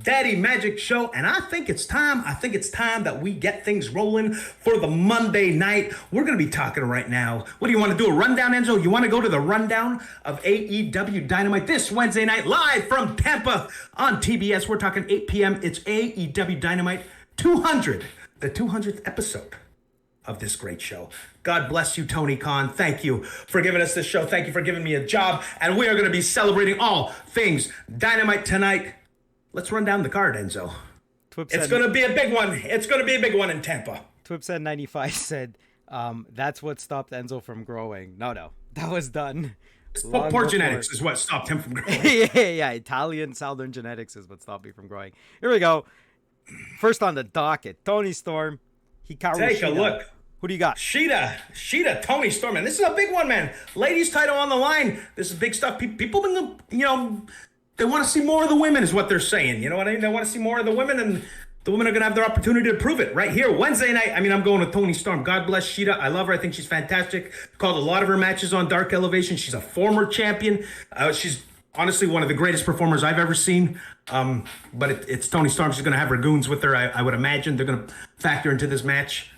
Daddy Magic Show, and I think it's time. I think it's time that we get things rolling for the Monday night. We're going to be talking right now. What do you want to do? A rundown, Enzo? You want to go to the rundown of AEW Dynamite this Wednesday night, live from Tampa on TBS. We're talking 8 p.m. It's AEW Dynamite 200, the 200th episode of this great show. God bless you, Tony Khan. Thank you for giving us this show. Thank you for giving me a job. And we are going to be celebrating all things Dynamite tonight. Let's run down the card, Enzo. It's going to be a big one. It's going to be a big one in Tampa. Twipset 95 said, that's what stopped Enzo from growing. No, that was done. Poor genetics is what stopped him from growing. yeah. Italian Southern genetics is what stopped me from growing. Here we go. First on the docket, Tony Storm. Hikaru Take Sheena. a look. Who do you got? Sheena, Tony Storm, man. This is a big one, man. Ladies title on the line. This is big stuff. People, they want to see more of the women is what they're saying. You know what I mean? They want to see more of the women, and the women are going to have their opportunity to prove it right here. Wednesday night, I'm going with Tony Storm. God bless Sheena. I love her. I think she's fantastic. Called a lot of her matches on Dark Elevation. She's a former champion. She's honestly one of the greatest performers I've ever seen. But it's Tony Storm. She's going to have her goons with her. I would imagine they're going to factor into this match.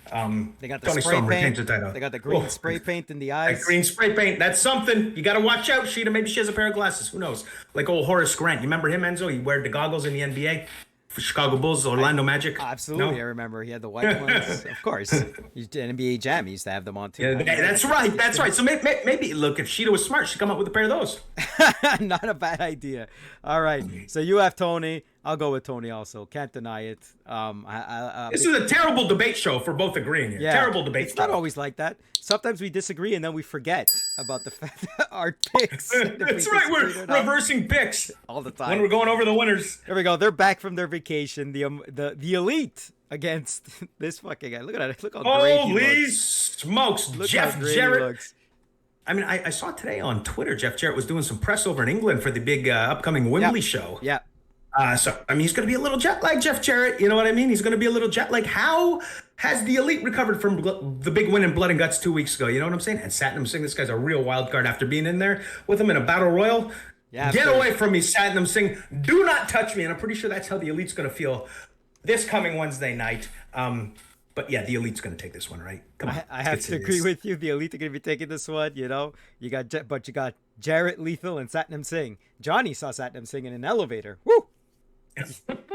They got the Tony spray Storm retains paint. the title. They got the green spray paint in the eyes. That green spray paint. That's something. You got to watch out, Sheena. Maybe she has a pair of glasses. Who knows? Like old Horace Grant. You remember him, Enzo? He wore the goggles in the NBA for Chicago Bulls, Orlando Magic. Absolutely. No? I remember he had the white ones. Of course. NBA Jam. He used to have them on too. Yeah, that's right. That's right. So maybe, look, if Sheena was smart, she'd come up with a pair of those. Not a bad idea. All right. So you have Tony. I'll go with Tony also. Can't deny it. This is a terrible debate show for both agreeing here. Yeah, terrible debate it's show. not always like that. Sometimes we disagree and then we forget about the fact that our picks. That's right. We're reversing picks all the time when we're going over the winners. There we go. They're back from their vacation. The elite against this fucking guy. Look at it. Look how great he looks. Holy smokes. Look Jeff how great Jarrett. he looks. I saw today on Twitter, Jeff Jarrett was doing some press over in England for the big upcoming Wembley show. Yeah. He's going to be a little jet lag, Jeff Jarrett. You know what I mean? He's going to be a little jet lag. How has the elite recovered from the big win in Blood and Guts 2 weeks ago? You know what I'm saying? And Satnam Singh, this guy's a real wild card after being in there with him in a battle royal. Yeah, Get away from me, Satnam Singh. Do not touch me. And I'm pretty sure that's how the elite's going to feel this coming Wednesday night. But yeah, the elite's going to take this one, right? Come on. I have to agree with you. The elite are going to be taking this one. You got Jarrett Lethal and Satnam Singh. Johnny saw Satnam Singh in an elevator. Woo!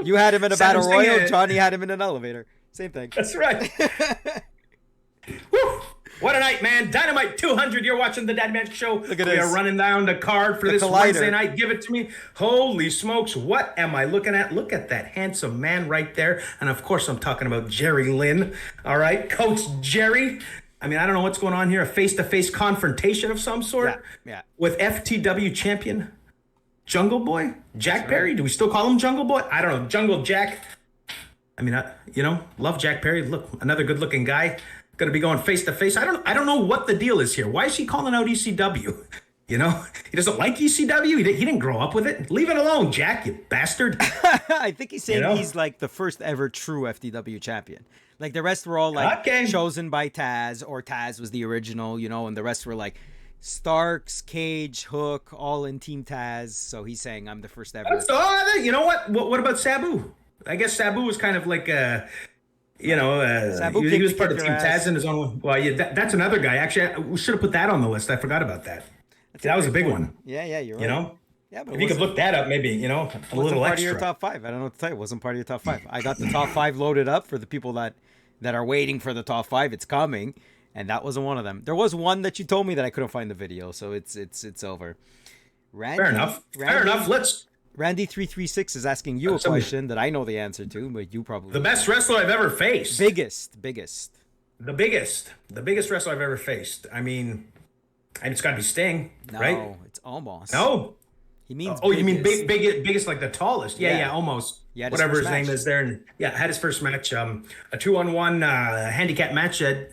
You had him in a battle royal. Johnny had him in an elevator. Same thing. That's right. Woo! What a night, man. Dynamite 200. You're watching the Daddy Magic Show. Look at we this. are running down the card for this collider. Wednesday night. Give it to me. Holy smokes. What am I looking at? Look at that handsome man right there. And of course, I'm talking about Jerry Lynn. All right. Coach Jerry. I don't know what's going on here. A face-to-face confrontation of some sort. Yeah. With FTW champion Jungle Boy? Jack Perry? Do we still call him Jungle Boy? I don't know. Jungle Jack. Love Jack Perry. Look, another good-looking guy. Going to be going face-to-face. I don't know what the deal is here. Why is he calling out ECW? He doesn't like ECW. He didn't grow up with it. Leave it alone, Jack, you bastard. I think he's saying he's like the first ever true FTW champion. Like the rest were all like chosen by Taz, or Taz was the original, and the rest were like Starks, Cage, Hook, all in Team Taz. So he's saying I'm the first ever. You know what? What about Sabu? I guess Sabu was kind of like he was part of Team Taz in his own. Well, yeah, that's another guy. Actually, we should have put that on the list. I forgot about that. That was a big one. Yeah, you're right. Yeah, but if you could look that up, maybe a little part extra. Of your top five. I don't know what to tell you. It wasn't part of your top five. I got the top five loaded up for the people that are waiting for the top five. It's coming, and that wasn't one of them. There was one that you told me that I couldn't find the video, so it's over. Fair enough. Let's. Randy 336 is asking you a question that I know the answer to, but you probably the best wrestler I've ever faced. Biggest. The biggest wrestler I've ever faced. And it's got to be Sting, right? No, it's almost. No. He means you mean biggest like the tallest. Yeah, almost. Yeah, whatever his name is there. And had his first match, a 2-on-1 handicap match that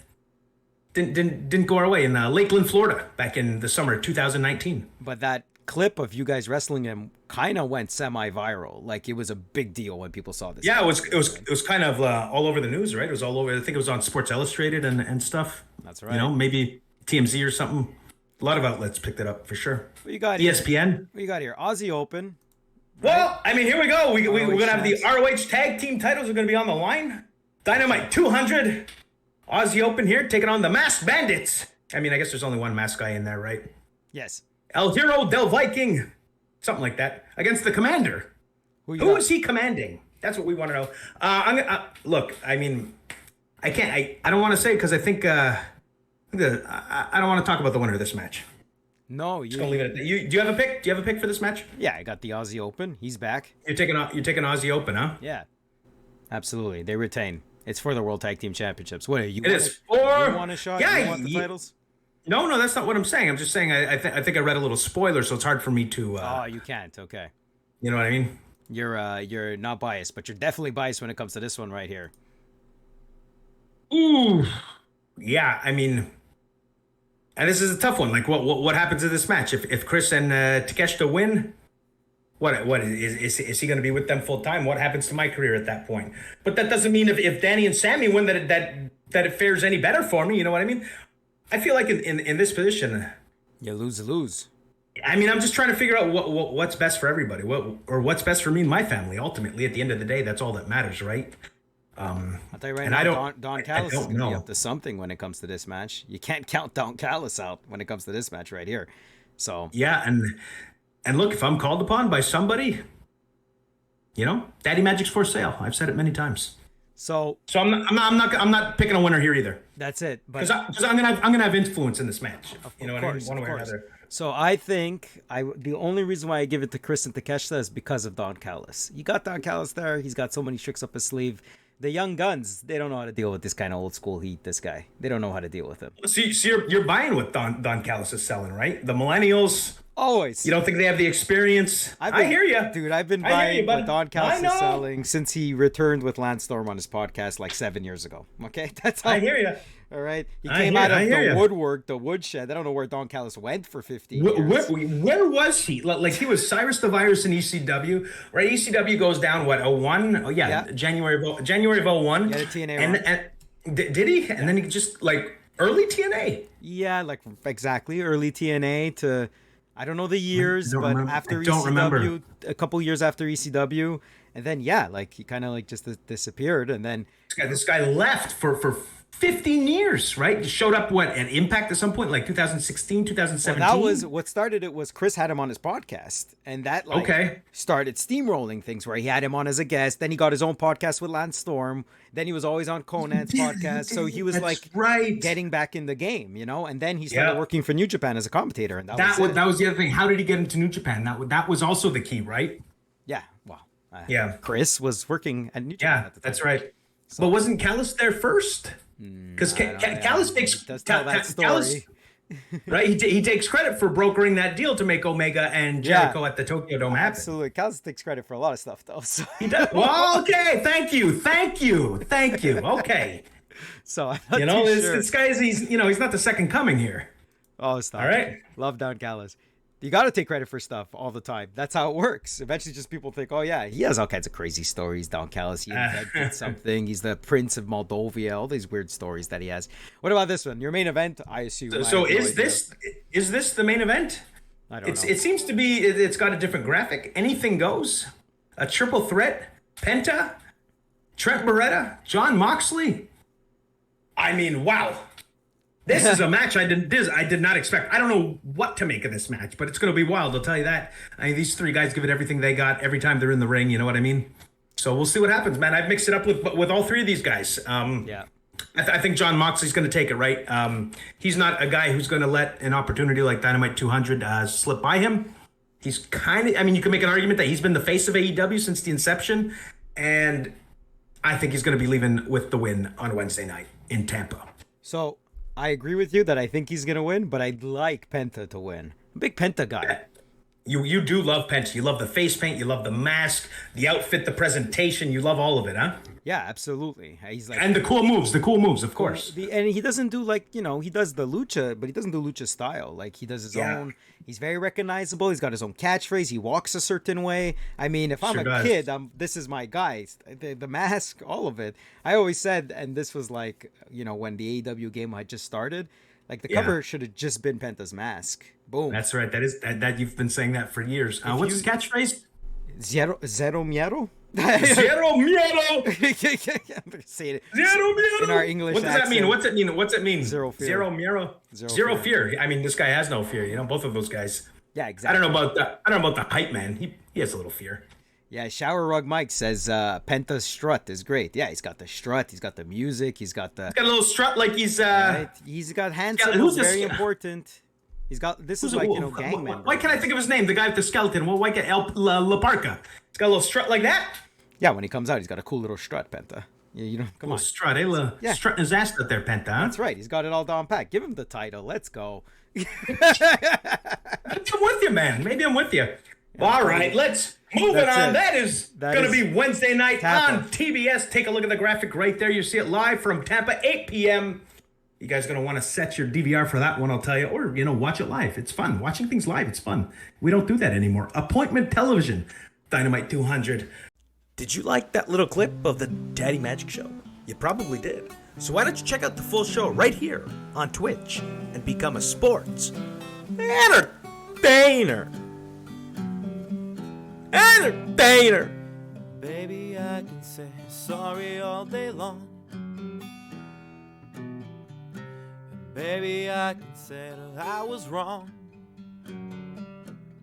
didn't go our way in Lakeland, Florida back in the summer of 2019. But that clip of you guys wrestling him kind of went semi-viral. Like it was a big deal when people saw this. Yeah, it was kind of all over the news, right? It was all over. I think it was on Sports Illustrated and stuff. That's right. Maybe TMZ or something. A lot of outlets picked it up for sure. What you got ESPN. What you got here? Aussie Open. Well, I mean, here we go. We're going to have the ROH tag team titles are going to be on the line. Dynamite 200. Aussie Open here, taking on the Masked Bandits. I mean, I guess there's only one masked guy in there, right? Yes. El Hero del Viking. Something like that. Against the Commander. Who is he commanding? That's what we want to know. Look, I mean, I can't. I don't want to say because I think I don't want to talk about the winner of this match. No, just gonna leave it at that. Do you have a pick? Do you have a pick for this match? Yeah, I got the Aussie Open. He's back. You're taking Aussie Open, huh? Yeah, absolutely. They retain. It's for the World Tag Team Championships. What are you? You want a shot? Yeah, you want the titles? No, that's not what I'm saying. I'm just saying I think I read a little spoiler, so it's hard for me to. Oh, you can't. Okay. You know what I mean? You're not biased, but you're definitely biased when it comes to this one right here. Ooh, yeah. I mean, and this is a tough one. Like, what happens in this match if Chris and Takeshita win? What is he going to be with them full time? What happens to my career at that point? But that doesn't mean if Danny and Sammy win that it fares any better for me. You know what I mean? I feel like in this position, you lose. I mean, I'm just trying to figure out what's best for everybody, what's best for me and my family. Ultimately, at the end of the day, that's all that matters, right? I'll tell you right now, Don Callis is going to be up to something when it comes to this match. You can't count Don Callis out when it comes to this match right here. So yeah, and look, if I'm called upon by somebody, you know, Daddy Magic's for sale. I've said it many times. So I'm not picking a winner here either. That's it. Because I'm gonna have influence in this match. You know what I mean? One way or another. So I think the only reason why I give it to Chris and Takeshita is because of Don Callis. You got Don Callis there. He's got so many tricks up his sleeve. The young guns, they don't know how to deal with this kind of old school heat. This guy, they don't know how to deal with him. See, you're buying what Don Callis is selling, right? The millennials. Always. You don't think they have the experience? I hear you. Dude, I've been buying what Don Callis is selling since he returned with Lance Storm on his podcast like 7 years ago. Okay? That's how. I hear you. All right? He came out of the woodwork, the woodshed. I don't know where Don Callis went for 15 years. Where was he? Like, he was Cyrus the Virus in ECW, right? ECW goes down, what, 01? Oh, yeah. January of 01. Yeah, the TNA and did he? And then he just, like, early TNA. Yeah, like, exactly. Early TNA to... I don't know the years, but after ECW, a couple years after ECW, and then like he kind of like just disappeared, and then this guy left for 15 years, right? He showed up at Impact at some point, like 2016, 2017. Well, that was what started it. Was Chris had him on his podcast, and that started steamrolling things where he had him on as a guest. Then he got his own podcast with Lance Storm. Then he was always on Conan's podcast, so he was getting back in the game, you know. And then he started working for New Japan as a commentator, and that was the other thing. How did he get into New Japan? That was also the key, right? Yeah. Well. Chris was working at New Japan. Yeah, that's right. So, but wasn't Callis there first? Because Callis takes Callis, right? He takes credit for brokering that deal to make Omega and Jericho at the Tokyo Dome happen. Absolutely, Callis takes credit for a lot of stuff, though. So. He does. Well, okay, thank you. Okay. So I'm not this guy is he's not the second coming here. Oh, stop! All right, love Don Callis. You got to take credit for stuff all the time. That's how it works. Eventually, just people think, oh, yeah, he has all kinds of crazy stories, Don Callis. He invented something. He's the Prince of Moldova. All these weird stories that he has. What about this one? Your main event, I assume. So is this the main event? I don't know. It seems to be, it's got a different graphic. Anything goes. A triple threat. Penta, Trent Beretta, Jon Moxley. I mean, wow. This is a match I did not expect. I don't know what to make of this match, but it's going to be wild, I'll tell you that. I mean, these three guys give it everything they got every time they're in the ring, you know what I mean? So we'll see what happens, man. I've mixed it up with all three of these guys. I think Jon Moxley's going to take it, right? He's not a guy who's going to let an opportunity like Dynamite 200 slip by him. He's kind of, I mean, you can make an argument that he's been the face of AEW since the inception, and I think he's going to be leaving with the win on Wednesday night in Tampa. So I agree with you that I think he's going to win, but I'd like Penta to win. I'm a big Penta guy. You do love Penta. You love the face paint. You love the mask, the outfit, the presentation. You love all of it, huh? Yeah, absolutely. He's like, and the cool moves, of course. And he doesn't do he does the lucha, but he doesn't do lucha style. Like he does his own. He's very recognizable. He's got his own catchphrase. He walks a certain way. I mean, if I'm a kid, this is my guy. The mask, all of it. I always said, and this was like, when the AEW game had just started, like the cover should have just been Penta's mask. Boom. That's right. That you've been saying that for years. What's his catchphrase? Zero miedo? Zero miedo. Say it. Zero miedo. In our English What does that mean? What's it mean? What's it mean? Zero fear. Zero miedo. Zero fear. I mean, this guy has no fear. You know, both of those guys. Yeah, exactly. I don't know about the hype man. He has a little fear. Yeah, Shower Rug Mike says Penta's strut is great. Yeah, he's got the strut. He's got the music. He's got a little strut like he's. Right? He's got handsome. Who's very important. He's got this is like gang member. Why can't I think of his name? The guy with the skeleton. Well, why can't La Parca? He's got a little strut like that. Yeah, when he comes out, he's got a cool little strut, Penta. Yeah, you know, come on. Strut, strutting his ass out there, Penta. Huh? That's right. He's got it all down pat. Give him the title. Let's go. I'm with you, man. Maybe I'm with you. Well, all right, let's move it on. That is going to be Wednesday night Tampa. On TBS. Take a look at the graphic right there. You see it live from Tampa, 8 p.m. You guys going to want to set your DVR for that one, I'll tell you. Or, you know, watch it live. It's fun. Watching things live, it's fun. We don't do that anymore. Appointment television. Dynamite 200. Did you like that little clip of the Daddy Magic Show? You probably did. So why don't you check out the full show right here on Twitch and become a sports entertainer. Baby, I can say sorry all day long. And baby, I can say that I was wrong.